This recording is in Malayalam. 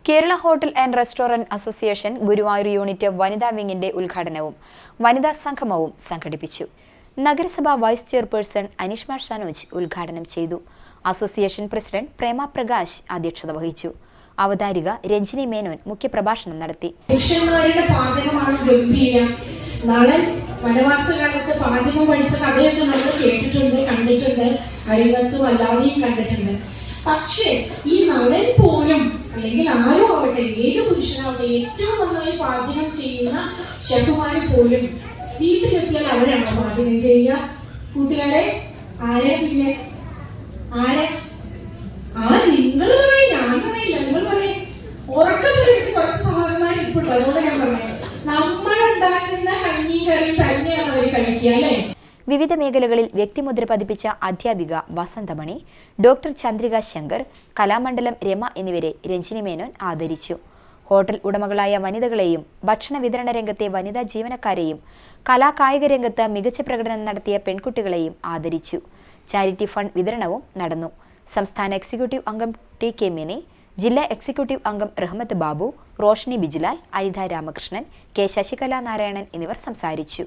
Kerala hotel and restaurant association Guruvayur unit വനിതാ വിങ്ങിന്റെ ഉദ്ഘാടനവും വനിതാ സംഗമവും സംഘടിപ്പിച്ചു. നഗരസഭാ വൈസ് ചെയർപേഴ്സൺ അനിഷ്മ ഷനോജ് ഉദ്ഘാടനം ചെയ്തു. അസോസിയേഷൻ പ്രസിഡന്റ് പ്രേമ പ്രകാശ് അധ്യക്ഷത വഹിച്ചു. അവതാരിക രഞ്ജിനി മേനോൻ മുഖ്യപ്രഭാഷണം നടത്തി. നാളെ വനവാസകാലത്ത് പാചകം പഠിച്ച കഥയൊക്കെ നമ്മൾ കേട്ടിട്ടുണ്ട്, കണ്ടിട്ടുണ്ട്, അരികത്തും അല്ലാതെയും കണ്ടിട്ടുണ്ട്. പക്ഷേ ഈ നളൻ പോലും അല്ലെങ്കിൽ ആരും ആവട്ടെ, ഏത് പുരുഷനാവട്ടെ, ഏറ്റവും നന്നായി പാചകം ചെയ്യുന്ന ഷെഫുമാര് പോലും വീട്ടിലെത്തിയാൽ അവരാണ് പാചകം ചെയ്യുക. കൂട്ടുകാരെ, ആരെ പിന്നെ ആരെ നിങ്ങൾ പറയും, ഞാൻ പറയില്ല, നിങ്ങൾ പറയും. ഉറക്കം പറഞ്ഞിട്ട് കുറച്ച് സഹോദരന്മാർ ഇപ്പോഴും, അതുകൊണ്ട് ഞാൻ പറഞ്ഞു, നമ്മളുണ്ടാക്കുന്ന കഞ്ഞി കറി തന്നെയാണ് അവർ കഴിക്കുക അല്ലേ. വിവിധ മേഖലകളിൽ വ്യക്തിമുദ്ര പതിപ്പിച്ച അധ്യാപിക വസന്തമണി, ഡോക്ടർ ചന്ദ്രിക ശങ്കർ, കലാമണ്ഡലം രമ എന്നിവരെ രഞ്ജിനി മേനോൻ ആദരിച്ചു. ഹോട്ടൽ ഉടമകളായ വനിതകളെയും ഭക്ഷണ വിതരണ രംഗത്തെ വനിതാ ജീവനക്കാരെയും കലാകായിക രംഗത്ത് മികച്ച പ്രകടനം നടത്തിയ പെൺകുട്ടികളെയും ആദരിച്ചു. ചാരിറ്റി ഫണ്ട് വിതരണവും നടന്നു. സംസ്ഥാന എക്സിക്യൂട്ടീവ് അംഗം ടി കെ മിനി, ജില്ലാ എക്സിക്യൂട്ടീവ് അംഗം റഹ്മത്ത് ബാബു, റോഷ്നി ബിജുലാൽ, അനിത രാമകൃഷ്ണൻ, കെ ശശികല നാരായണൻ എന്നിവർ സംസാരിച്ചു.